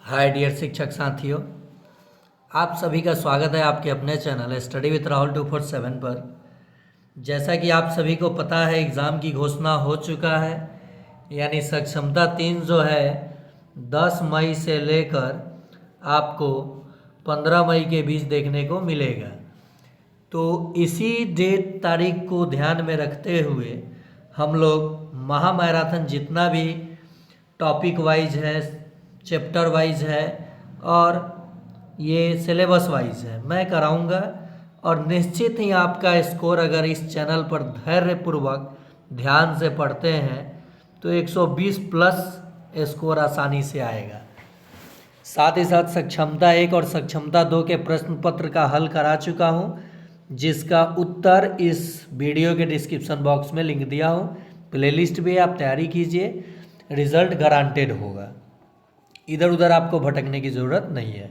Hi dear शिक्षक साथियों, आप सभी का स्वागत है आपके अपने चैनल स्टडी विथ राहुल 247 पर। जैसा कि आप सभी को पता है, एग्ज़ाम की घोषणा हो चुका है। यानी सक्षमता 3 जो है 10 मई से लेकर आपको 15 मई के बीच देखने को मिलेगा। तो इसी डेट तारीख को ध्यान में रखते हुए हम लोग महामैराथन जितना भी टॉपिक वाइज है, चैप्टर वाइज है और ये सिलेबस वाइज है, मैं कराऊंगा। और निश्चित ही आपका स्कोर अगर इस चैनल पर धैर्यपूर्वक ध्यान से पढ़ते हैं तो 120 प्लस स्कोर आसानी से आएगा। साथ ही साथ सक्षमता 1 और सक्षमता 2 के प्रश्न पत्र का हल करा चुका हूँ, जिसका उत्तर इस वीडियो के डिस्क्रिप्शन बॉक्स में लिंक दिया हूँ। प्लेलिस्ट भी आप तैयारी कीजिए, रिजल्ट गारंटेड होगा। इधर उधर आपको भटकने की ज़रूरत नहीं है।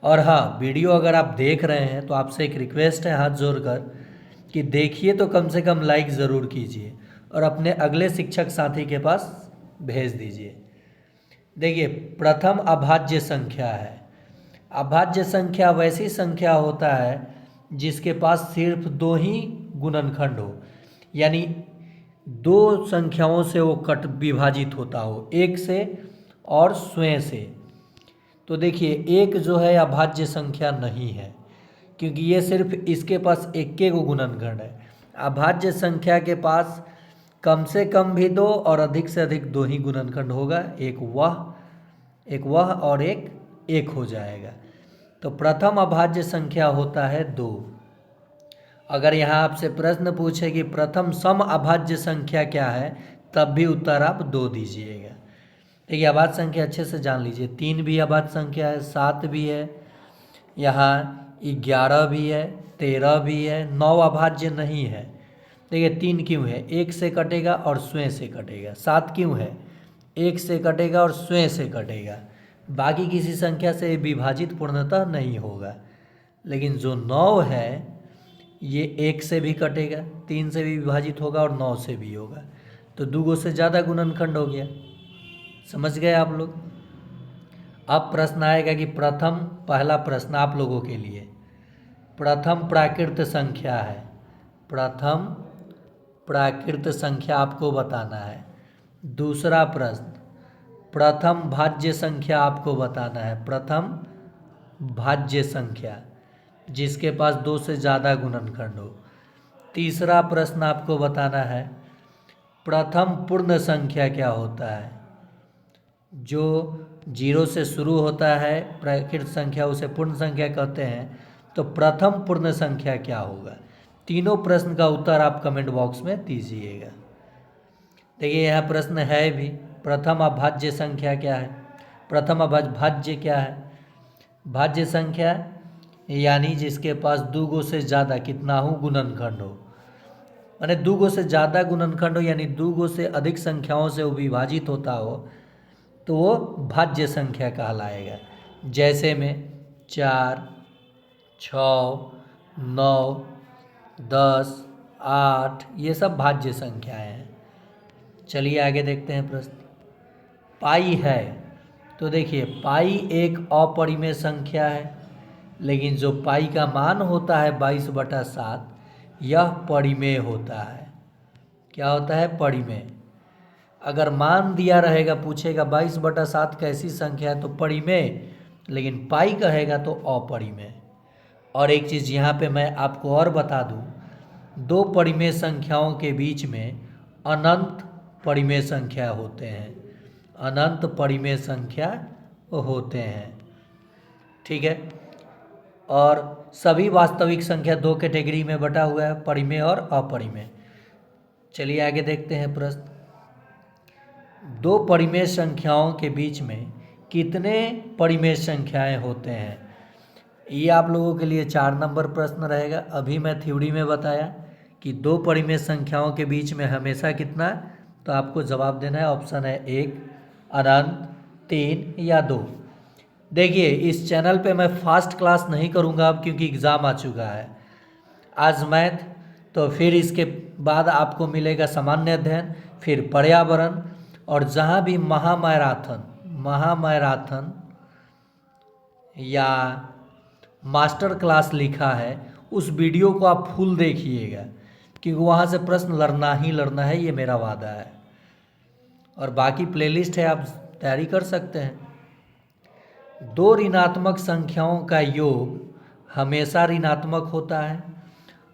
और हाँ, वीडियो अगर आप देख रहे हैं तो आपसे एक रिक्वेस्ट है हाथ जोड़कर कि देखिए तो कम से कम लाइक ज़रूर कीजिए और अपने अगले शिक्षक साथी के पास भेज दीजिए। देखिए, प्रथम अभाज्य संख्या है। अभाज्य संख्या वैसी संख्या होता है जिसके पास सिर्फ 2 ही गुणनखंड हो, यानी 2 संख्याओं से वो विभाजित होता हो, 1 से और स्वयं से। तो देखिए, 1 जो है अभाज्य संख्या नहीं है, क्योंकि ये सिर्फ इसके पास 1 को गुणनखंड है। अभाज्य संख्या के पास कम से कम भी 2 और अधिक से अधिक 2 ही गुणनखंड होगा, एक वह और एक हो जाएगा। तो प्रथम अभाज्य संख्या होता है 2। अगर यहाँ आपसे प्रश्न पूछे कि प्रथम सम अभाज्य संख्या क्या है, तब भी उत्तर आप 2 दीजिएगा। देखिए, अभाज्य संख्या अच्छे से जान लीजिए। 3 भी अभाज्य संख्या है, 7 भी है, यहाँ 11 भी है, 13 भी है, 9 अभाज्य नहीं है। देखिए, 3 क्यों है? 1 से कटेगा और स्वयं से कटेगा। 7 क्यों है? 1 से कटेगा और स्वयं से कटेगा। बाकी किसी संख्या से विभाजित पूर्णतः नहीं होगा। लेकिन जो 9 है ये 1 से भी कटेगा, 3 से भी विभाजित होगा और 9 से भी होगा। तो 2 से ज़्यादा गुणनखंड हो गया। समझ गए आप लोग? अब प्रश्न आएगा कि पहला प्रश्न आप लोगों के लिए, प्रथम प्राकृत संख्या है। प्रथम प्राकृत संख्या आपको बताना है। दूसरा प्रश्न, प्रथम भाज्य संख्या आपको बताना है। प्रथम भाज्य संख्या जिसके पास 2 से ज़्यादा गुणनखंड हो। तीसरा प्रश्न आपको बताना है, प्रथम पूर्ण संख्या क्या होता है। जो 0 से शुरू होता है प्राकृत संख्या, उसे पूर्ण संख्या कहते हैं। तो प्रथम पूर्ण संख्या क्या होगा? तीनों प्रश्न का उत्तर आप कमेंट बॉक्स में दीजिएगा। देखिए, यह प्रश्न है भी, प्रथम अभाज्य संख्या क्या है। प्रथम अभाज्य क्या है? भाज्य संख्या यानी जिसके पास 2 से ज़्यादा कितना हो गुणनखंड हो, माने 2 से ज़्यादा गुणनखंड हो, यानी 2 से अधिक संख्याओं से वो विभाजित होता हो, तो वो भाज्य संख्या कहलाएगा। जैसे में 4, 6, 9, 10, 8 ये सब भाज्य संख्याएं हैं। चलिए आगे देखते हैं प्रश्न। पाई है। तो देखिए, पाई एक अपरिमेय संख्या है, लेकिन जो पाई का मान होता है 22/7, यह परिमेय होता है। क्या होता है? परिमेय। अगर मान दिया रहेगा, पूछेगा 22/7 कैसी संख्या है, तो परिमेय, लेकिन पाई कहेगा तो अपरिमेय। और एक चीज़ यहाँ पे मैं आपको और बता दूँ, 2 परिमेय संख्याओं के बीच में अनंत परिमेय संख्या होते हैं। अनंत परिमेय संख्या होते हैं, ठीक है। और सभी वास्तविक संख्या 2 कैटेगरी में बटा हुआ है, परिमेय और अपरिमेय। चलिए आगे देखते हैं प्रश्न। 2 परिमेय संख्याओं के बीच में कितने परिमेय संख्याएं होते हैं? ये आप लोगों के लिए 4 नंबर प्रश्न रहेगा। अभी मैं थ्योरी में बताया कि 2 परिमेय संख्याओं के बीच में हमेशा कितना, तो आपको जवाब देना है। ऑप्शन है 1, अनंत, 3 या 2। देखिए, इस चैनल पे मैं फास्ट क्लास नहीं करूँगा अब, क्योंकि एग्ज़ाम आ चुका है। आज मैथ, तो फिर इसके बाद आपको मिलेगा सामान्य अध्ययन, फिर पर्यावरण, और जहाँ भी महामैराथन या मास्टर क्लास लिखा है, उस वीडियो को आप फुल देखिएगा, क्योंकि वहाँ से प्रश्न लड़ना ही लड़ना है, ये मेरा वादा है। और बाकी प्लेलिस्ट है, आप तैयारी कर सकते हैं। दो ऋणात्मक संख्याओं का योग हमेशा ऋणात्मक होता है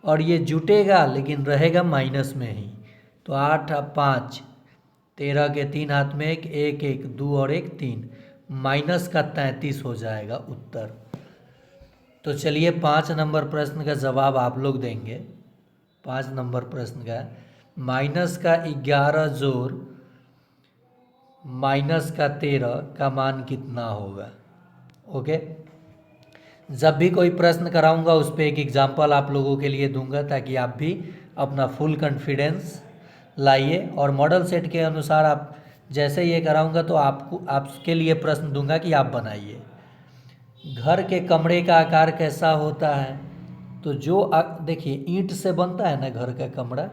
और ये जुटेगा लेकिन रहेगा माइनस में ही। तो 8 5, 13 के 3 हाथ में 1, 1 1, 2 और 1 3, माइनस का 33 हो जाएगा उत्तर। तो चलिए 5 नंबर प्रश्न का जवाब आप लोग देंगे। 5 नंबर प्रश्न का माइनस का 11 जोड़ माइनस का 13 का मान कितना होगा। ओके, जब भी कोई प्रश्न कराऊंगा उस पर एक एग्जाम्पल आप लोगों के लिए दूंगा, ताकि आप भी अपना फुल कॉन्फिडेंस लाइए। और मॉडल सेट के अनुसार आप जैसे ये कराऊंगा तो आपके लिए प्रश्न दूंगा कि आप बनाइए। घर के कमरे का आकार कैसा होता है। तो जो देखिए ईंट से बनता है ना घर का कमरा,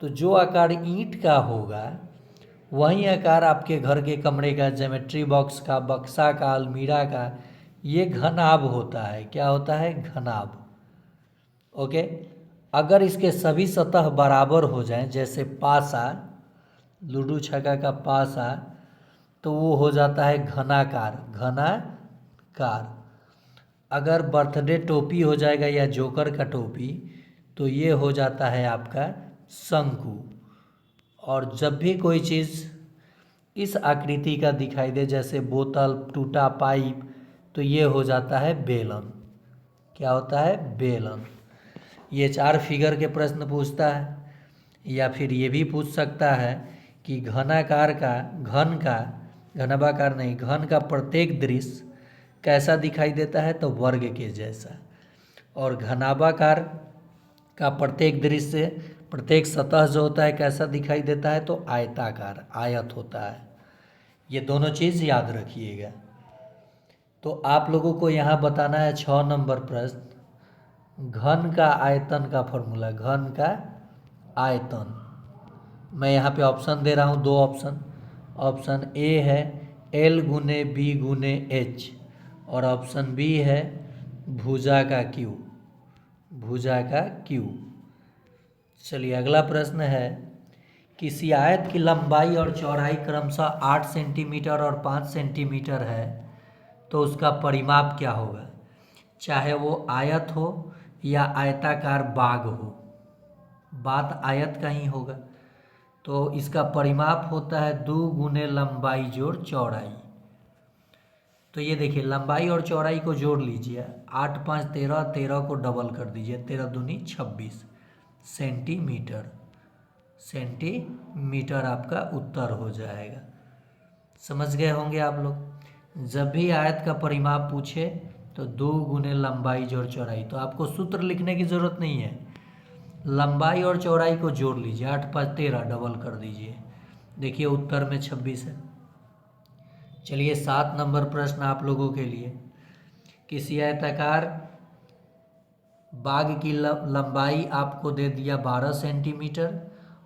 तो जो आकार ईंट का होगा वही आकार आपके घर के कमरे का, ज्योमेट्री बॉक्स का, बक्सा का, अलमीरा का, ये घनाभ होता है। क्या होता है? घनाभ। ओके, अगर इसके सभी सतह बराबर हो जाएं, जैसे पासा, लूडो छक्का का पासा, तो वो हो जाता है घनाकार। घनाकार। अगर बर्थडे टोपी हो जाएगा या जोकर का टोपी, तो ये हो जाता है आपका शंकु। और जब भी कोई चीज़ इस आकृति का दिखाई दे, जैसे बोतल, टूटा पाइप, तो ये हो जाता है बेलन। क्या होता है? बेलन। ये 4 फिगर के प्रश्न पूछता है। या फिर ये भी पूछ सकता है कि घनाकार का, घन का, घनाभाकार नहीं, घन का प्रत्येक दृश्य कैसा दिखाई देता है, तो वर्ग के जैसा। और घनाभाकार का प्रत्येक दृश्य, प्रत्येक सतह जो होता है कैसा दिखाई देता है, तो आयताकार, आयत होता है। ये दोनों चीज़ याद रखिएगा। तो आप लोगों को यहाँ बताना है 6 नंबर प्रश्न, घन का आयतन का फॉर्मूला। घन का आयतन मैं यहाँ पे ऑप्शन दे रहा हूँ, 2 ऑप्शन। ऑप्शन ए है L गुने बी गुने एच, और ऑप्शन बी है भुजा का क्यू, भुजा का क्यू। चलिए अगला प्रश्न है, किसी आयत की लंबाई और चौड़ाई क्रमशः 8 सेंटीमीटर और 5 सेंटीमीटर है, तो उसका परिमाप क्या होगा। चाहे वो आयत हो या आयताकार बाग हो, बात आयत का ही होगा। तो इसका परिमाप होता है 2 गुने लंबाई जोड़ चौड़ाई। तो ये देखिए लंबाई और चौड़ाई को जोड़ लीजिए, 8 5 13, 13 को डबल कर दीजिए, 13 दूनी 26 सेंटीमीटर। सेंटीमीटर आपका उत्तर हो जाएगा। समझ गए होंगे आप लोग। जब भी आयत का परिमाप पूछे तो 2 गुने लंबाई जोड़ चौड़ाई, तो आपको सूत्र लिखने की ज़रूरत नहीं है, लंबाई और चौड़ाई को जोड़ लीजिए, 8 5 13 डबल कर दीजिए, देखिए उत्तर में 26 है। चलिए 7 नंबर प्रश्न आप लोगों के लिए, किसी आयताकार बाग की लंबाई आपको दे दिया 12 सेंटीमीटर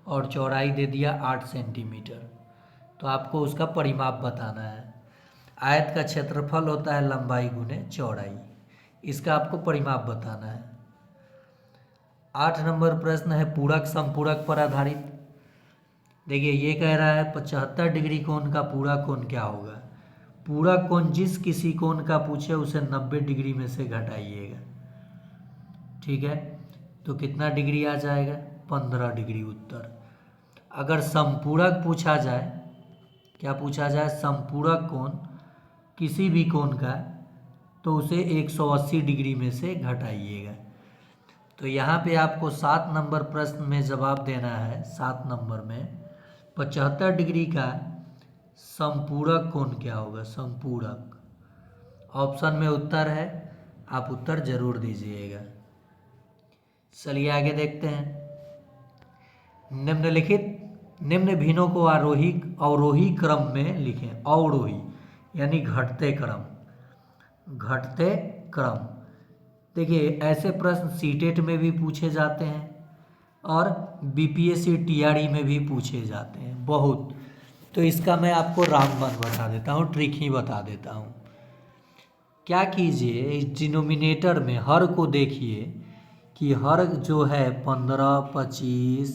और चौड़ाई दे दिया 8 सेंटीमीटर, तो आपको उसका परिमाप बताना है। आयत का क्षेत्रफल होता है लंबाई गुने चौड़ाई, इसका आपको परिमाप बताना है। 8 नंबर प्रश्न है पूरक समपूरक पर आधारित। देखिए ये कह रहा है 75 डिग्री कोण का पूरक कोण क्या होगा। पूरक कोण जिस किसी कोण का पूछे उसे 90 डिग्री में से घटाइएगा। ठीक है, तो कितना डिग्री आ जाएगा? 15 डिग्री उत्तर। अगर समपूरक पूछा जाए, क्या पूछा जाए? समपूरक कोण किसी भी कोण का, तो उसे 180 डिग्री में से घटाइएगा। तो यहाँ पे आपको 7 नंबर प्रश्न में जवाब देना है। 7 नंबर में 75 डिग्री का समपूरक कोण क्या होगा। समपूरक ऑप्शन में उत्तर है, आप उत्तर जरूर दीजिएगा। चलिए आगे देखते हैं। निम्नलिखित निम्न भिन्नों को आरोही अवरोही क्रम में लिखें। अवरोही यानी घटते क्रम, घटते क्रम। देखिए ऐसे प्रश्न सीटेट में भी पूछे जाते हैं और बीपीएससी टीआरई में भी पूछे जाते हैं बहुत। तो इसका मैं आपको रामबाण बता देता हूँ, ट्रिक ही बता देता हूँ। क्या कीजिए, इस डिनोमिनेटर में हर को देखिए कि हर जो है 15, 25,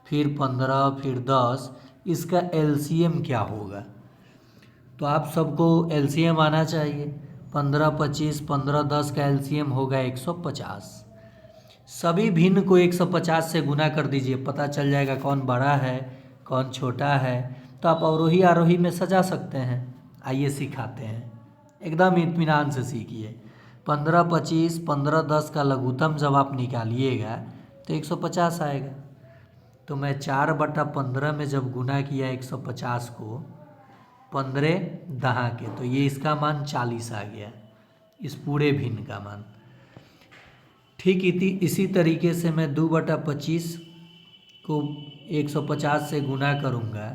फिर 15, फिर 10, इसका एलसीएम क्या होगा। तो आप सबको एलसीएम आना चाहिए। 15, 25, 15, 10 का एलसीएम होगा 150। सभी भिन्न को 150 से गुना कर दीजिए, पता चल जाएगा कौन बड़ा है कौन छोटा है। तो आप अवरोही आरोही में सजा सकते हैं। आइए सिखाते हैं, एकदम इत्मीनान से सीखिए। 15, 25, 15, 10 का लघुत्तम जब आप निकालिएगा तो 150 आएगा। तो मैं 4/15 में जब गुना किया 150 को 15 दहा के, तो ये इसका मान 40 आ गया, इस पूरे भिन्न का मान। ठीक इसी तरीके से मैं 2/25 को 150 से गुना करूँगा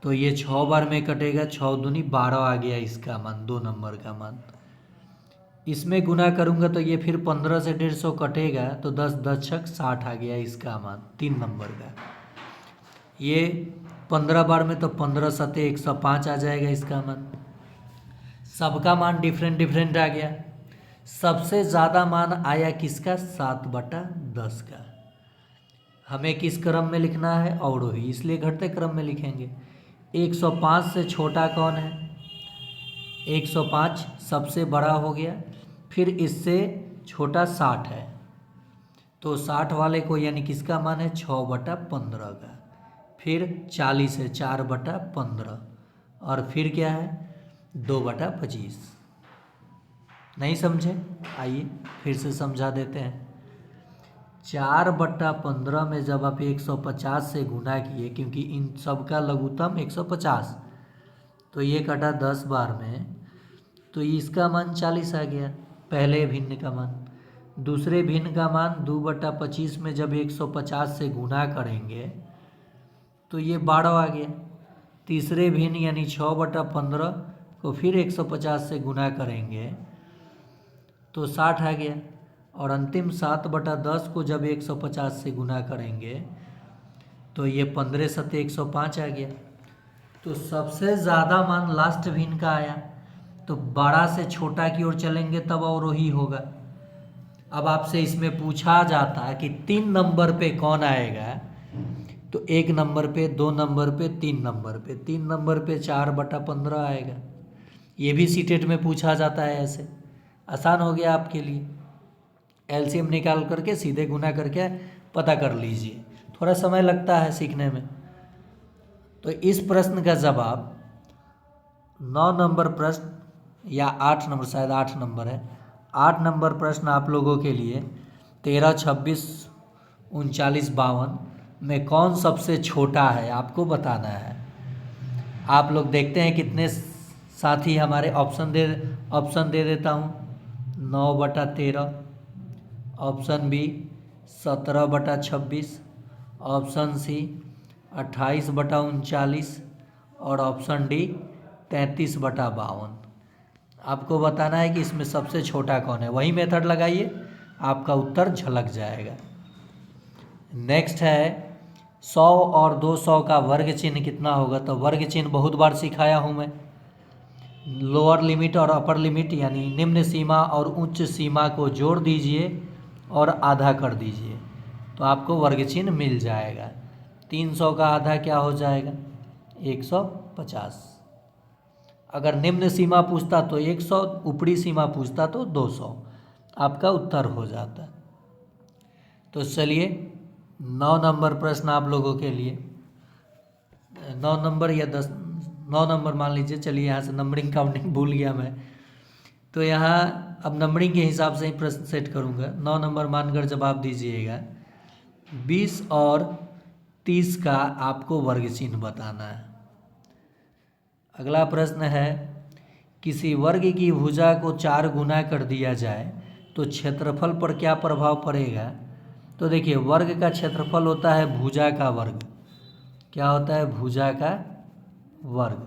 तो ये 6 बार में कटेगा, 6 दूनी 12 आ गया इसका मान, 2 नंबर का मान। इसमें गुना करूँगा तो ये फिर 15 से 150 कटेगा तो 10 10 छक 60 आ गया इसका मान, 3 नंबर का। ये 15 बार में तो 15 सते 105 आ जाएगा इसका मान। सबका मान डिफरेंट डिफरेंट आ गया। सबसे ज़्यादा मान आया किसका, 7/10 का। हमें किस क्रम में लिखना है, अवरोही, इसलिए घटते क्रम में लिखेंगे। 105 से छोटा कौन है, 105 सबसे बड़ा हो गया। फिर इससे छोटा 60 है, तो 60 वाले को यानी किसका मान है, 6/15 का। फिर 40 है 4/15, और फिर क्या है 2/25। नहीं समझे, आइए फिर से समझा देते हैं। 4/15 में जब आप 150 से गुना किए, क्योंकि इन सब का लघुत्तम 150, तो ये कटा 10 बार में, तो इसका मान 40 आ गया, पहले भिन्न का मान। दूसरे भिन्न का मान 2/25 में जब 150 से गुना करेंगे तो ये 12 आ गया। तीसरे भिन्न यानी 6/15 को फिर 150 से गुना करेंगे तो 60 आ गया। और अंतिम 7/10 को जब 150 से गुना करेंगे तो ये 15 सते 105 आ गया। तो सबसे ज़्यादा मान लास्ट भिन्न का आया, तो बड़ा से छोटा की ओर चलेंगे तब अवरोही होगा। अब आपसे इसमें पूछा जाता है कि 3 नंबर पे कौन आएगा, तो 1 नंबर पे, 2 नंबर पे, 3 नंबर पे। 3 नंबर पे 4/15 आएगा। ये भी सीटेट में पूछा जाता है ऐसे। आसान हो गया आपके लिए, एलसीएम निकाल करके सीधे गुना करके पता कर लीजिए। थोड़ा समय लगता है सीखने में। तो इस प्रश्न का जवाब 9 नंबर प्रश्न या 8 नंबर, शायद 8 नंबर है, 8 नंबर प्रश्न आप लोगों के लिए 13, 26, 39, 52 में कौन सबसे छोटा है आपको बताना है। आप लोग देखते हैं कितने साथी हमारे ऑप्शन दे देता हूँ। 9/13, ऑप्शन बी 17/26, ऑप्शन सी 28/39 और ऑप्शन डी 33/52। आपको बताना है कि इसमें सबसे छोटा कौन है। वही मेथड लगाइए, आपका उत्तर झलक जाएगा। नेक्स्ट है 100 और 200 का वर्ग चिन्ह कितना होगा। तो वर्ग चिन्ह बहुत बार सिखाया हूँ मैं। लोअर लिमिट और अपर लिमिट यानी निम्न सीमा और उच्च सीमा को जोड़ दीजिए और आधा कर दीजिए तो आपको वर्ग चिन्ह मिल जाएगा। 300 का आधा क्या हो जाएगा, 150। अगर निम्न सीमा पूछता तो 100, ऊपरी सीमा पूछता तो 200, आपका उत्तर हो जाता। तो चलिए 9 नंबर प्रश्न आप लोगों के लिए, 9 नंबर या 9 नंबर मान लीजिए। चलिए यहाँ से नंबरिंग काउंटिंग भूल गया मैं, तो यहाँ अब नंबरिंग के हिसाब से ही प्रश्न सेट करूँगा। 9 नंबर मानकर जवाब दीजिएगा। 20 और 30 का आपको वर्ग चिन्ह बताना है। अगला प्रश्न है किसी वर्ग की भुजा को 4 गुना कर दिया जाए तो क्षेत्रफल पर क्या प्रभाव पड़ेगा। तो देखिए वर्ग का क्षेत्रफल होता है भुजा का वर्ग। क्या होता है, भुजा का वर्ग।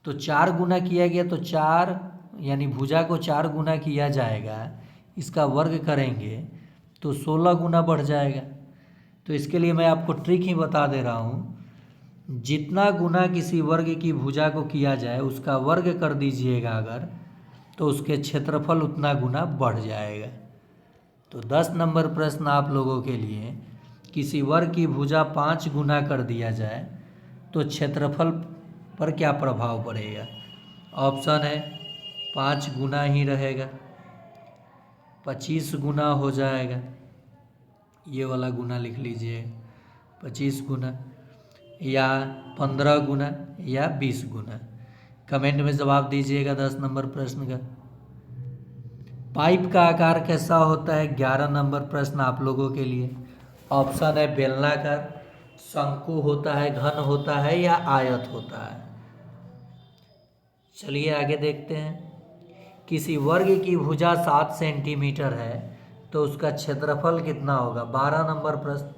तो 4 गुना किया गया तो 4 यानी भुजा को 4 गुना किया जाएगा, इसका वर्ग करेंगे तो 16 गुना बढ़ जाएगा। तो इसके लिए मैं आपको ट्रिक ही बता दे रहा हूँ। जितना गुना किसी वर्ग की भुजा को किया जाए उसका वर्ग कर दीजिएगा अगर, तो उसके क्षेत्रफल उतना गुना बढ़ जाएगा। तो 10 नंबर प्रश्न आप लोगों के लिए, किसी वर्ग की भुजा 5 गुना कर दिया जाए तो क्षेत्रफल पर क्या प्रभाव पड़ेगा। ऑप्शन है 5 गुना ही रहेगा, 25 गुना हो जाएगा, ये वाला गुना लिख लीजिए 25 गुना, या 15 गुना, या 20 गुना। कमेंट में जवाब दीजिएगा 10 नंबर प्रश्न का। पाइप का आकार कैसा होता है, 11 नंबर प्रश्न आप लोगों के लिए। ऑप्शन है बेलनाकार, शंकु होता है, घन होता है, या आयत होता है। चलिए आगे देखते हैं। किसी वर्ग की भुजा 7 सेंटीमीटर है तो उसका क्षेत्रफल कितना होगा। 12 नंबर प्रश्न।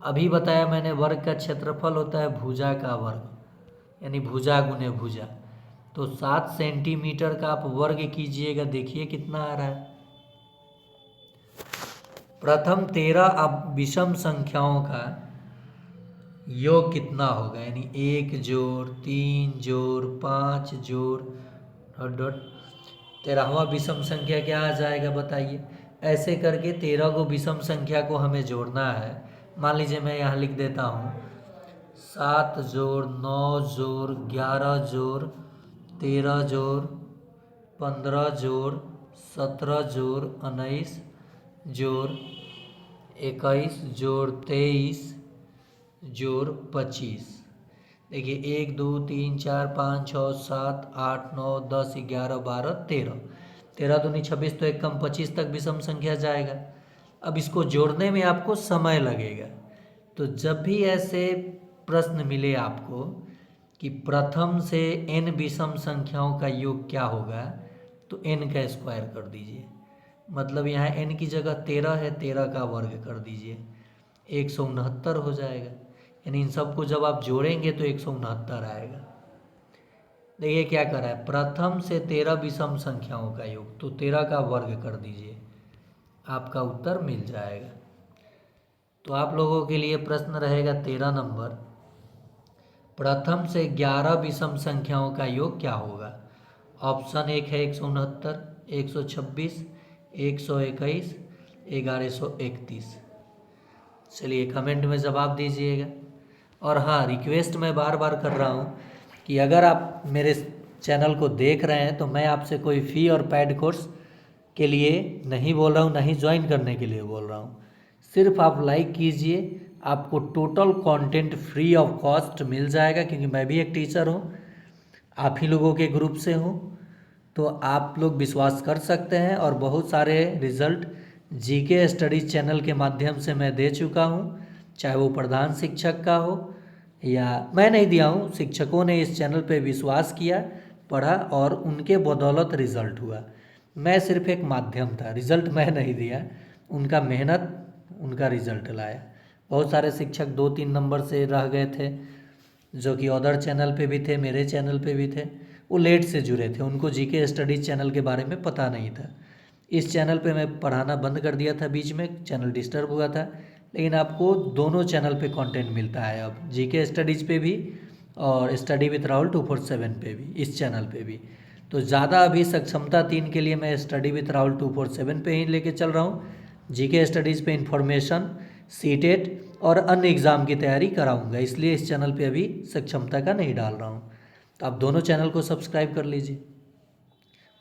अभी बताया मैंने, वर्ग का क्षेत्रफल होता है भुजा का वर्ग, यानी भुजा गुने भुजा। तो 7 सेंटीमीटर का आप वर्ग कीजिएगा, देखिए कितना आ रहा है। प्रथम 13 अब विषम संख्याओं का योग कितना होगा, यानी 1 जोड़ 3 जोड़ 5 जोड़ डॉट डॉट 13वां विषम संख्या क्या आ जाएगा बताइए। ऐसे करके 13 को विषम संख्या को हमें जोड़ना है। मान लीजिए मैं यहाँ लिख देता हूँ 7 जोड़ 9 जोड़ 11 जोड़ 13 जोड़ 15 जोड़ 17 जोड़ 19 जोड़ 21 जोड़ 23 जोड़ 25। देखिए 1 2 3 4 5 6 7 8 9 10 11 12 13, 13 दूनी 26, तो एक कम 25 तक विषम संख्या जाएगा। अब इसको जोड़ने में आपको समय लगेगा। तो जब भी ऐसे प्रश्न मिले आपको कि प्रथम से n विषम संख्याओं का योग क्या होगा, तो n का स्क्वायर कर दीजिए। मतलब यहाँ n की जगह 13 है, 13 का वर्ग कर दीजिए, 169 हो जाएगा। यानी इन सबको जब आप जोड़ेंगे तो 169 आएगा। देखिए क्या कर रहा है, प्रथम से 13 विषम संख्याओं का योग, तो 13 का वर्ग कर दीजिए, आपका उत्तर मिल जाएगा। तो आप लोगों के लिए प्रश्न रहेगा 13 नंबर, प्रथम से 11 विषम संख्याओं का योग क्या होगा। ऑप्शन 1 है 169, 126, 121, 1131। चलिए कमेंट में जवाब दीजिएगा। और हाँ, रिक्वेस्ट मैं बार बार कर रहा हूँ कि अगर आप मेरे चैनल को देख रहे हैं तो मैं आपसे कोई फ़ी और पेड कोर्स के लिए नहीं बोल रहा हूँ, नहीं ज्वाइन करने के लिए बोल रहा हूँ। सिर्फ आप लाइक कीजिए, आपको total content free of cost मिल जाएगा, क्योंकि मैं भी एक टीचर हूँ, आप ही लोगों के ग्रुप से हूँ। तो आप लोग विश्वास कर सकते हैं, और बहुत सारे रिजल्ट जीके स्टडीज चैनल के माध्यम से मैं दे चुका हूँ, चाहे वो प्रधान शिक्षक का हो या मैं नहीं दिया हूँ, शिक्षकों ने इस चैनल पे विश्वास किया, पढ़ा और उनके बदौलत रिज़ल्ट हुआ। मैं सिर्फ एक माध्यम था, रिज़ल्ट मैं नहीं दिया, उनका मेहनत उनका रिज़ल्ट लाया। बहुत सारे शिक्षक 2-3 नंबर से रह गए थे, जो कि अदर चैनल पे भी थे, मेरे चैनल पे भी थे, वो लेट से जुड़े थे, उनको जीके स्टडीज चैनल के बारे में पता नहीं था। इस चैनल पे मैं पढ़ाना बंद कर दिया था, बीच में चैनल डिस्टर्ब हुआ था, लेकिन आपको दोनों चैनल पे कंटेंट मिलता है अब, जीके स्टडीज़ पे भी और स्टडी विथ राहुल 247 पे भी, इस चैनल पे भी। तो ज़्यादा अभी सक्षमता 3 के लिए मैं स्टडी विथ राहुल 247 पे ही लेके चल रहा हूँ। जीके स्टडीज़ पे इंफॉर्मेशन, सीटेट और अन्य एग्ज़ाम की तैयारी कराऊंगा, इसलिए इस चैनल पे अभी सक्षमता का नहीं डाल रहा हूँ। तो आप दोनों चैनल को सब्सक्राइब कर लीजिए,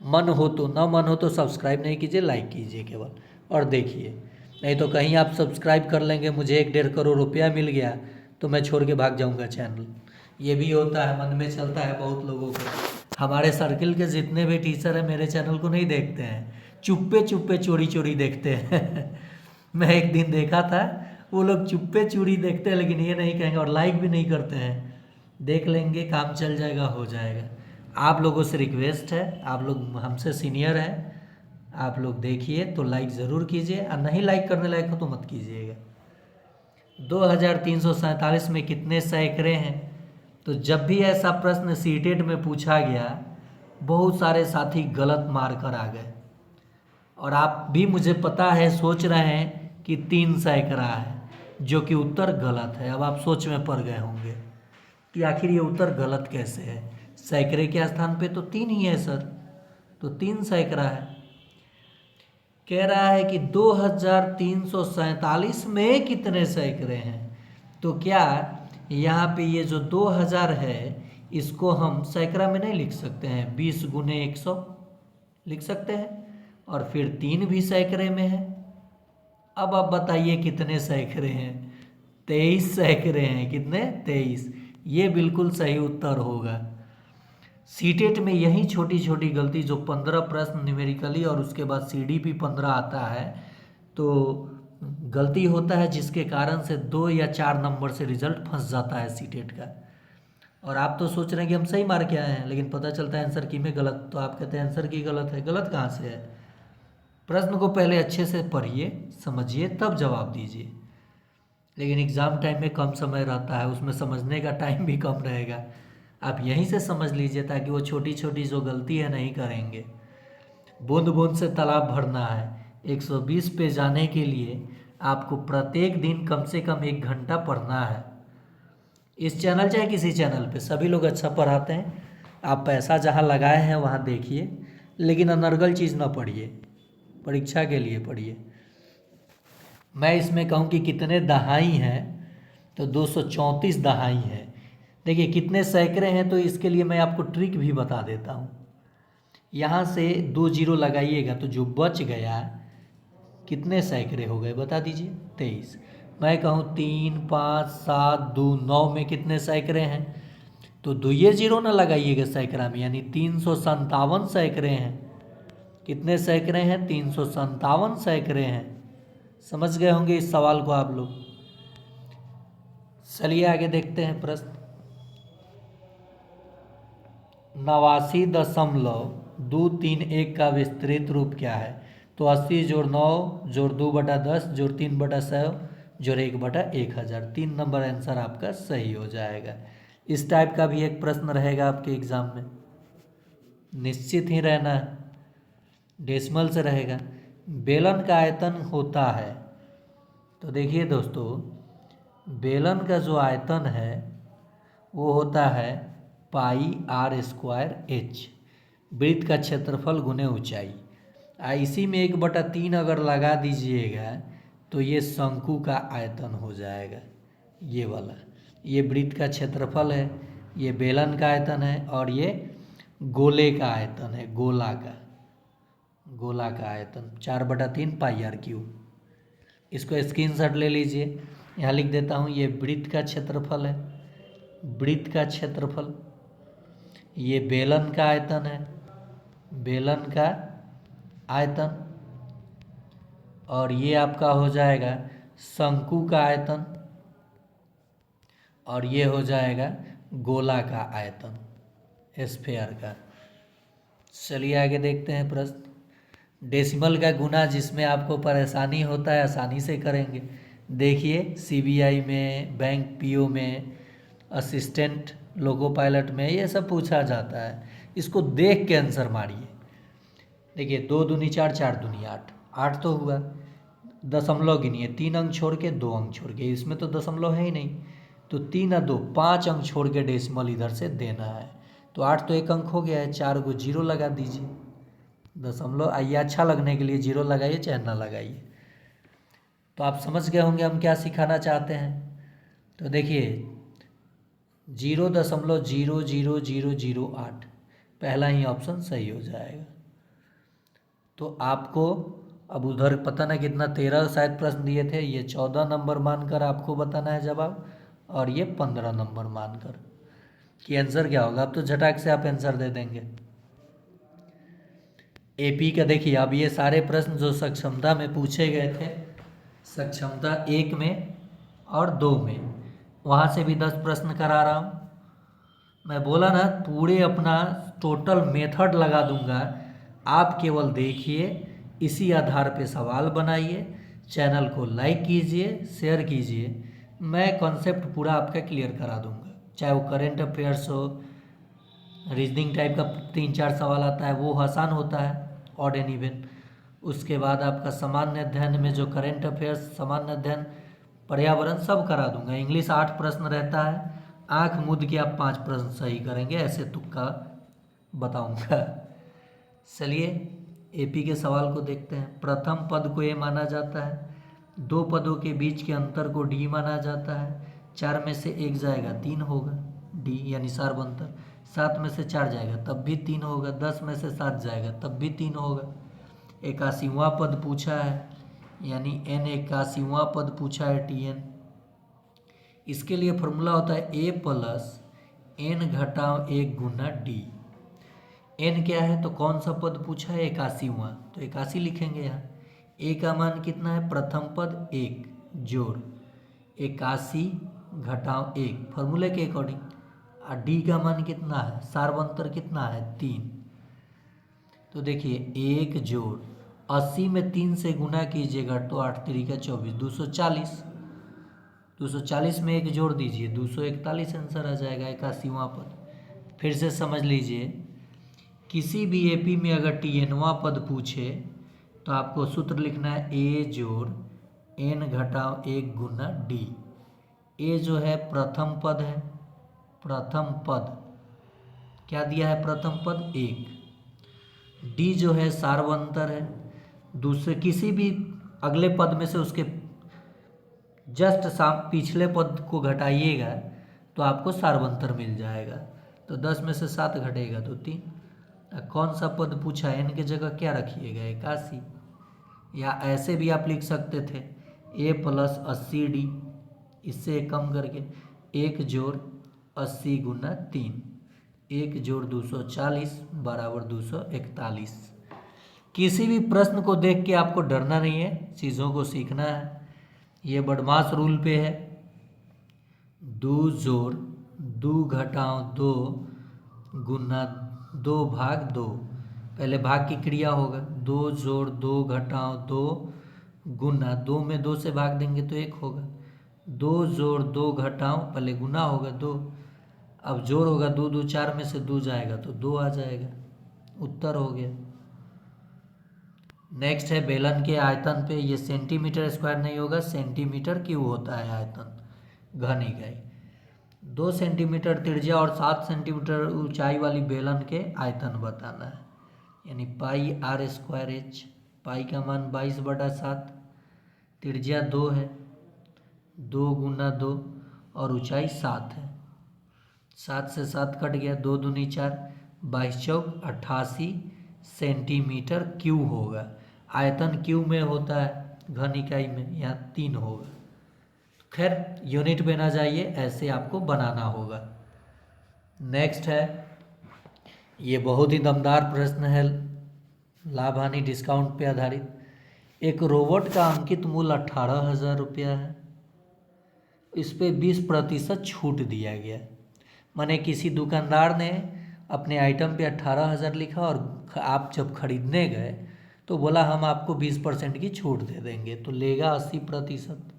मन हो तो, ना मन हो तो सब्सक्राइब नहीं कीजिए, लाइक कीजिए केवल और देखिए। नहीं तो कहीं आप सब्सक्राइब कर लेंगे, मुझे 1-1.5 करोड़ रुपया मिल गया तो मैं छोड़ के भाग जाऊंगा चैनल। ये भी होता है, मन में चलता है बहुत लोगों को। हमारे सर्किल के जितने भी टीचर हैं मेरे चैनल को नहीं देखते हैं, चुप्पे चुप्पे चोरी चोरी देखते हैं मैं एक दिन देखा था, वो लोग चुप्पे चोरी देखते हैं, लेकिन ये नहीं कहेंगे और लाइक भी नहीं करते हैं। देख लेंगे, काम चल जाएगा, हो जाएगा। आप लोगों से रिक्वेस्ट है, आप लोग हमसे सीनियर हैं, आप लोग देखिए तो लाइक ज़रूर कीजिए, और नहीं लाइक करने लायक हो तो मत कीजिएगा। 2347 में कितने सैकड़े हैं। तो जब भी ऐसा प्रश्न सीटेट में पूछा गया, बहुत सारे साथी गलत मार कर आ गए, और आप भी मुझे पता है सोच रहे हैं कि 3 सैकड़ा है, जो कि उत्तर गलत है। अब आप सोच में पड़ गए होंगे कि आखिर ये उत्तर गलत कैसे है, सैकड़े के स्थान पे तो 3 ही है सर। तो 3 सैकड़ा है। कह रहा है कि 2347 में कितने सैकड़े हैं। तो क्या यहाँ पे ये जो 2000 है इसको हम सैकड़ा में नहीं लिख सकते हैं, 20 गुने 100 लिख सकते हैं, और फिर 3 भी सैकड़े में है। अब आप बताइए कितने सैकड़े हैं। 23 सैकड़े हैं। कितने? 23। ये बिल्कुल सही उत्तर होगा। सीटेट में यही छोटी छोटी गलती, जो 15 प्रश्न न्यूमेरिकली और उसके बाद सीडीपी 15 आता है, तो गलती होता है जिसके कारण से 2 या 4 नंबर से रिजल्ट फंस जाता है सीटेट का। और आप तो सोच रहे हैं कि हम सही मार के आए हैं, लेकिन पता चलता है आंसर की में गलत। तो आप कहते हैं आंसर की गलत है। गलत कहाँ से है? प्रश्न को पहले अच्छे से पढ़िए, समझिए, तब जवाब दीजिए। लेकिन एग्ज़ाम टाइम में कम समय रहता है, उसमें समझने का टाइम भी कम रहेगा। आप यहीं से समझ लीजिए ताकि वो छोटी छोटी जो गलती है नहीं करेंगे। बूंद बूंद से तालाब भरना है। 120 पे जाने के लिए आपको प्रत्येक दिन कम से कम 1 घंटा पढ़ना है। इस चैनल चाहे किसी चैनल पे सभी लोग अच्छा पढ़ाते हैं। आप पैसा जहाँ लगाए हैं वहाँ देखिए, लेकिन अनर्गल चीज़ ना पढ़िए, परीक्षा के लिए पढ़िए। मैं इसमें कहूँ कि कितने दहाई हैं, तो 234 दहाई है। देखिए कितने सैकड़े हैं, तो इसके लिए मैं आपको ट्रिक भी बता देता हूँ। यहाँ से 2 जीरो लगाइएगा तो जो बच गया कितने सैकड़े हो गए बता दीजिए? 23। मैं कहूँ 3, 5, 7, 2, 9 में कितने सैकड़े हैं, तो 2 ये जीरो ना लगाइएगा सैकड़ा में, यानी 357 सैकड़े हैं। कितने सैकड़े हैं? 357 सैकड़े हैं। समझ गए होंगे इस सवाल को आप लोग। चलिए आगे देखते हैं प्रश्न। 89.231 का विस्तृत रूप क्या है? तो 80 जोड़ 9 जोड़ 2/10 जोड़ 3/100 जोड़ 1/1000। 3 नंबर आंसर आपका सही हो जाएगा। इस टाइप का भी एक प्रश्न रहेगा आपके एग्जाम में, निश्चित ही रहना है, डेसिमल से रहेगा। बेलन का आयतन होता है, तो देखिए दोस्तों, बेलन का जो आयतन है वो होता है πr²h, वृत्त का क्षेत्रफल गुने ऊंचाई। इसी में 1/3 अगर लगा दीजिएगा तो ये शंकु का आयतन हो जाएगा। ये वाला, ये वृत्त का क्षेत्रफल है, ये बेलन का आयतन है, और ये गोले का आयतन है, गोला का आयतन 4/3 πr³। इसको स्क्रीनशॉट ले लीजिए। यहाँ लिख देता हूँ, ये वृत्त का क्षेत्रफल है, वृत्त का क्षेत्रफल। ये बेलन का आयतन है, बेलन का आयतन, और ये आपका हो जाएगा शंकु का आयतन, और ये हो जाएगा गोला का आयतन, स्फेयर का। चलिए आगे देखते हैं प्रश्न। डेसिमल का गुना जिसमें आपको परेशानी होता है आसानी से करेंगे। देखिए सीबीआई में, बैंक पीओ में, असिस्टेंट लोको पायलट में ये सब पूछा जाता है। इसको देख के आंसर मारिए। देखिए 2 दूनी 4, 4 दूनी 8, 8 तो हुआ। दशमलव गिनिए, 3 अंक छोड़ के 2 अंक छोड़ के, इसमें तो दशमलव है ही नहीं, तो 3 और 2 5 अंक छोड़ के डेसिमल इधर से देना है। तो 8 तो 1 अंक हो गया है, 4 को जीरो लगा दीजिए। दशमलव आइए, अच्छा लगने के लिए जीरो लगाइए चाहे ना लगाइए। तो आप समझ गए होंगे हम क्या सिखाना चाहते हैं। तो देखिए 0.00008 पहला ही ऑप्शन सही हो जाएगा। तो आपको अब उधर पता ना कितना 13 शायद प्रश्न दिए थे, ये 14 नंबर मानकर आपको बताना है जवाब, और ये 15 नंबर मानकर कि आंसर क्या होगा। अब तो झटाक से आप आंसर दे देंगे। एपी का देखिए, अब ये सारे प्रश्न जो सक्षमता में पूछे गए थे, सक्षमता 1 में और 2 में, वहाँ से भी 10 प्रश्न करा रहा हूँ। मैं बोला ना पूरे अपना टोटल मेथड लगा दूंगा, आप केवल देखिए, इसी आधार पे सवाल बनाइए, चैनल को लाइक कीजिए, शेयर कीजिए। मैं कॉन्सेप्ट पूरा आपका क्लियर करा दूंगा, चाहे वो करेंट अफेयर्स हो, रीजनिंग टाइप का 3-4 सवाल आता है वो आसान होता है, ऑड एंड इवन। उसके बाद आपका सामान्य अध्ययन में जो करेंट अफेयर्स, सामान्य अध्ययन, पर्यावरण सब करा दूंगा। इंग्लिश 8 प्रश्न रहता है, आंख मूंद के आप 5 प्रश्न सही करेंगे, ऐसे तुक्का बताऊंगा। चलिए एपी के सवाल को देखते हैं। प्रथम पद को ए माना जाता है, दो पदों के बीच के अंतर को डी माना जाता है, 4 में से 1 जाएगा 3 होगा डी यानी सार्वंतर, 7 में से 4 जाएगा तब भी 3 होगा, 10 में से 7 जाएगा तब भी 3 होगा। 81वां पद पूछा है यानी n 81वां पद पूछा है Tn। इसके लिए फॉर्मूला होता है a प्लस n घटाव 1 गुना डी। n क्या है तो कौन सा पद पूछा है 81वां, तो 81 लिखेंगे यहाँ। a का मान कितना है, प्रथम पद 1 जोड़ 81 घटाव 1 फॉर्मूले के अकॉर्डिंग, और डी का मान कितना है, सार्वंतर कितना है 3। तो देखिए 1 जोड़ 80 में 3 से गुना कीजिएगा तो 8 3 का 24 240, 240 में 1 जोड़ दीजिए 241 आंसर आ जाएगा 81वां पद। फिर से समझ लीजिए, किसी भी एपी में अगर Tnवां पद पूछे तो आपको सूत्र लिखना है a जोड़ n घटाव 1 गुना डी। a जो है प्रथम पद है, प्रथम पद क्या दिया है, प्रथम पद 1, डी जो है सार्वंतर है, दूसरे किसी भी अगले पद में से उसके जस्ट पिछले पद को घटाइएगा तो आपको सार्वंतर मिल जाएगा। तो 10 में से 7 घटेगा तो 3। कौन सा पद पूछा है, n की जगह क्या रखिएगा 81, या ऐसे भी आप लिख सकते थे a प्लस 80d, इससे कम करके 1 जोड़ 80 गुना 3, 1 जोड़ 240 बराबर 241। किसी भी प्रश्न को देख के आपको डरना नहीं है, चीज़ों को सीखना है। ये बदमाश रूल पे है, 2 जोड़ 2 घटाव 2 गुना 2 भाग 2, पहले भाग की क्रिया होगा, 2 जोड़ 2 घटाव 2 गुना 2 में 2 से भाग देंगे तो 1 होगा, 2 जोड़ 2 घटाव पहले गुना होगा 2, अब जोड़ होगा 2 2 4 में से 2 जाएगा तो 2 आ जाएगा, उत्तर हो गया। नेक्स्ट है बेलन के आयतन पे, ये सेंटीमीटर स्क्वायर नहीं होगा, सेंटीमीटर क्यूब होता है आयतन घन इकाई। 2 सेंटीमीटर त्रिज्या और 7 सेंटीमीटर ऊंचाई वाली बेलन के आयतन बताना है, यानी पाई r स्क्वायर h। पाई का मान 22/7, त्रिज्या 2 है, 2 गुना 2 और ऊंचाई 7 है, 7 से 7 कट गया, 2 दूनी 4, 22 चौक 88 सेंटीमीटर क्यूब होगा। आयतन क्यूब में होता है, घन इकाई में यहाँ 3 होगा। खैर यूनिट में ना जाइए, ऐसे आपको बनाना होगा। नेक्स्ट है, ये बहुत ही दमदार प्रश्न है, लाभ हानि डिस्काउंट पे आधारित। एक रोबोट का अंकित मूल्य 18,000 रुपया है, इस पे 20% छूट दिया गया। माने किसी दुकानदार ने अपने आइटम पे 18,000 लिखा और आप जब खरीदने गए तो बोला हम आपको 20% की छूट दे देंगे, तो लेगा 80%।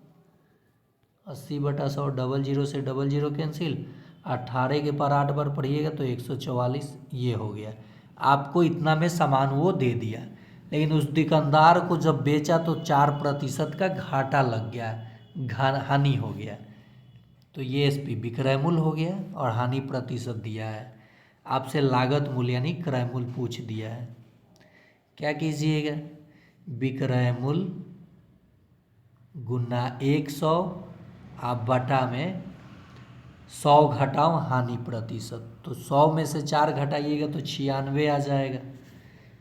80/100, 00 से 00 कैंसिल, 18 के पर 8 बार पढ़िएगा तो 144, ये हो गया। आपको इतना में सामान वो दे दिया, लेकिन उस दुकानदार को जब बेचा तो 4% का घाटा लग गया, हानि हो गया। तो ये इस पे विक्रय मूल्य हो गया और हानि प्रतिशत दिया है। आपसे लागत मूल्य यानी क्रय मूल्य पूछ दिया है। क्या कीजिएगा, विक्रय मूल्य गुना 100 आप बटा में 100 घटाओ हानि प्रतिशत, तो 100 में से 4 घटाइएगा तो 96 आ जाएगा।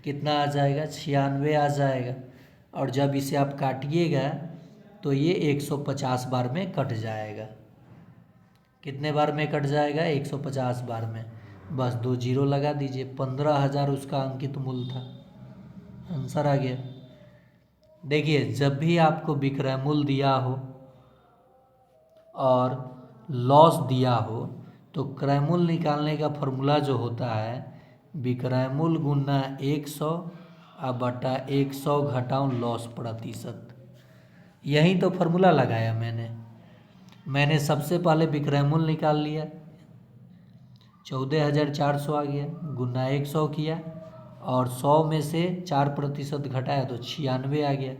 कितना आ जाएगा, 96 आ जाएगा। और जब इसे आप काटिएगा तो ये 150 बार में कट जाएगा। कितने बार में कट जाएगा, 150 बार में। बस 2 जीरो लगा दीजिए, 15,000 उसका अंकित मूल्य था, आंसर आ गया। देखिए जब भी आपको विक्रय मूल्य दिया हो और लॉस दिया हो तो क्रय मूल्य निकालने का फॉर्मूला जो होता है विक्रय मूल्य गुना 100 बटा 100 घटाओ लॉस प्रतिशत। यही तो फॉर्मूला लगाया मैंने सबसे पहले विक्रय मूल्य निकाल लिया, 14,400 आ गया, गुना 100 किया और 100 में से 4% घटाया तो 96 आ गया।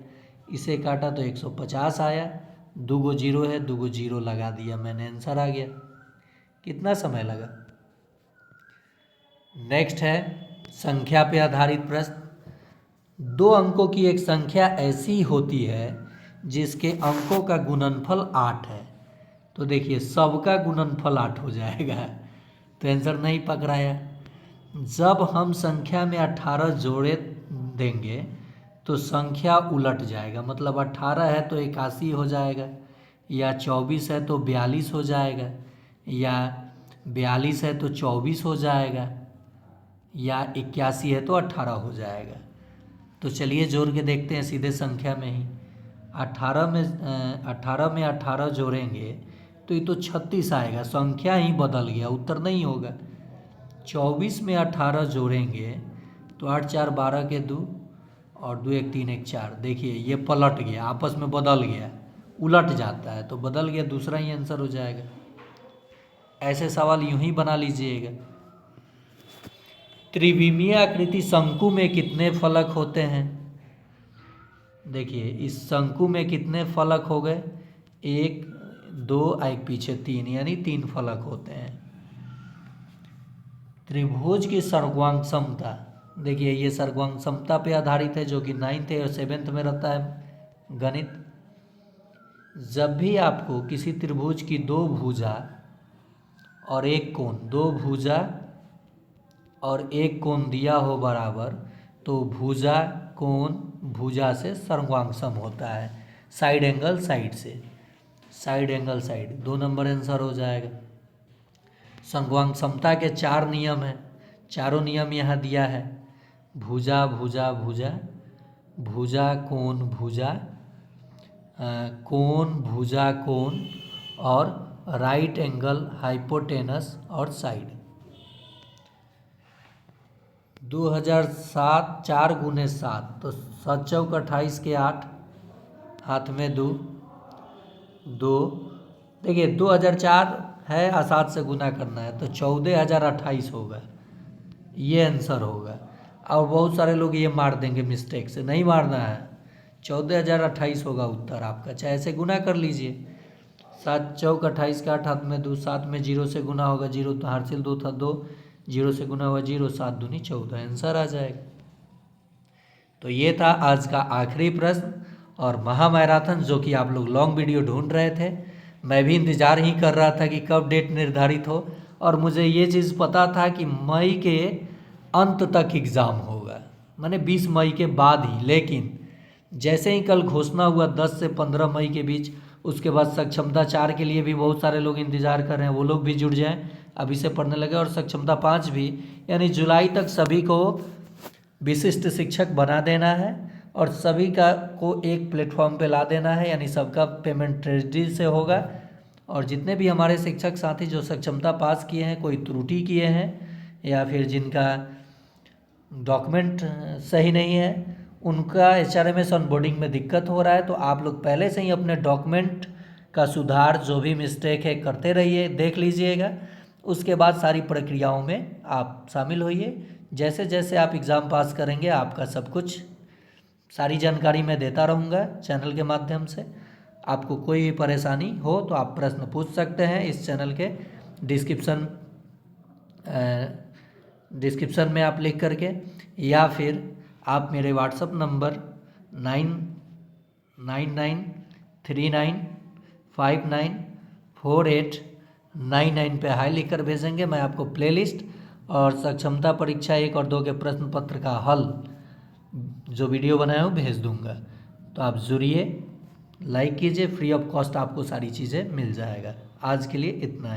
इसे काटा तो 150 आया, 2 जीरो है, 2 जीरो लगा दिया मैंने, आंसर आ गया। कितना समय लगा। नेक्स्ट है संख्या पे आधारित प्रश्न। 2 अंकों की एक संख्या ऐसी होती है जिसके अंकों का गुणनफल 8 है। तो देखिए सबका गुणनफल 8 हो जाएगा, तो आंसर नहीं पकड़ाया। जब हम संख्या में 18 जोड़े देंगे तो संख्या उलट जाएगा, मतलब 18 है तो 81 हो जाएगा, या 24 है तो 42 हो जाएगा, या 42 है तो 24 हो जाएगा, या 81 है तो 18 हो जाएगा। तो चलिए जोड़ के देखते हैं सीधे संख्या में ही। 18 में 18 जोड़ेंगे तो ये तो 36 आएगा, संख्या ही बदल गया, उत्तर नहीं होगा। 24 में 18 जोड़ेंगे तो 8 4 12 के 2 और 2 1 3 1 4। देखिए ये पलट गया, आपस में बदल गया, उलट जाता है तो बदल गया, दूसरा ही आंसर हो जाएगा। ऐसे सवाल यूं ही बना लीजिएगा। त्रिविमीय आकृति शंकु में कितने फलक होते हैं? देखिए इस शंकु में कितने फलक हो गए? 1 2 एक पीछे 3, यानी 3 फलक होते हैं। त्रिभुज की सर्वांग समता, देखिए ये सर्वांग समता पे आधारित है, जो कि 9th और 7th में रहता है गणित। जब भी आपको किसी त्रिभुज की 2 भुजा और एक कोण, 2 भुजा और एक कोण दिया हो बराबर, तो भुजा कोण भुजा से सर्वांगसम होता है, साइड एंगल साइड से, side angle side, 2 number answer हो जाएगा। सर्वांग समता के 4 नियम हैं, चारों नियम यहाँ दिया है। भुजा भुजा भुजा, भुजा कोण भुजा, कोण भुजा कोण, और राइट एंगल हाइपोटेनस और साइड। 2007 4 गुने 7, तो 7 चौक 28 के 8, हाथ में 2 2। देखिए 2004 है और 7 से गुना करना है तो 14028 होगा, ये आंसर होगा। और बहुत सारे लोग ये मार देंगे मिस्टेक से, नहीं मारना है, 14028 होगा उत्तर आपका, चाहे ऐसे गुना कर लीजिए। 7 चौक 28 का 8, हाथ में 2, 7 में 0 से गुना होगा 0, तो हासिल 2 था 2, 0 से गुना हुआ 0, 7 दूनी 14, आंसर आ जाएगा। तो ये था आज का आखिरी प्रश्न और महामैराथन, जो कि आप लोग लॉन्ग वीडियो ढूंढ रहे थे। मैं भी इंतज़ार ही कर रहा था कि कब डेट निर्धारित हो, और मुझे ये चीज़ पता था कि मई के अंत तक एग्ज़ाम होगा, माने 20 मई के बाद ही। लेकिन जैसे ही कल घोषणा हुआ 10 से 15 मई के बीच, उसके बाद सक्षमता 4 के लिए भी बहुत सारे लोग इंतज़ार कर रहे हैं, वो लोग भी जुड़ जाएं, अभी से पढ़ने लगे। और सक्षमता 5 भी, यानी जुलाई तक सभी को विशिष्ट शिक्षक बना देना है और सभी का को एक प्लेटफॉर्म पे ला देना है, यानी सबका पेमेंट ट्रेजरी से होगा। और जितने भी हमारे शिक्षक साथी जो सक्षमता पास किए हैं, कोई त्रुटि किए हैं या फिर जिनका डॉक्यूमेंट सही नहीं है, उनका HRMS ऑनबोर्डिंग में दिक्कत हो रहा है, तो आप लोग पहले से ही अपने डॉक्यूमेंट का सुधार, जो भी मिस्टेक है करते रहिए, देख लीजिएगा। उसके बाद सारी प्रक्रियाओं में आप शामिल होइए। जैसे जैसे आप एग्ज़ाम पास करेंगे, आपका सब कुछ, सारी जानकारी मैं देता रहूँगा चैनल के माध्यम से। आपको कोई भी परेशानी हो तो आप प्रश्न पूछ सकते हैं इस चैनल के डिस्क्रिप्शन में आप लिख करके, या फिर आप मेरे व्हाट्सअप नंबर 9939594899 पे हाई लिख कर भेजेंगे। मैं आपको प्लेलिस्ट और सक्षमता परीक्षा 1 और 2 के प्रश्न पत्र का हल जो वीडियो बनाया हूँ भेज दूँगा। तो आप जुड़िए, लाइक कीजिए, फ्री ऑफ कॉस्ट आपको सारी चीज़ें मिल जाएगा। आज के लिए इतना है।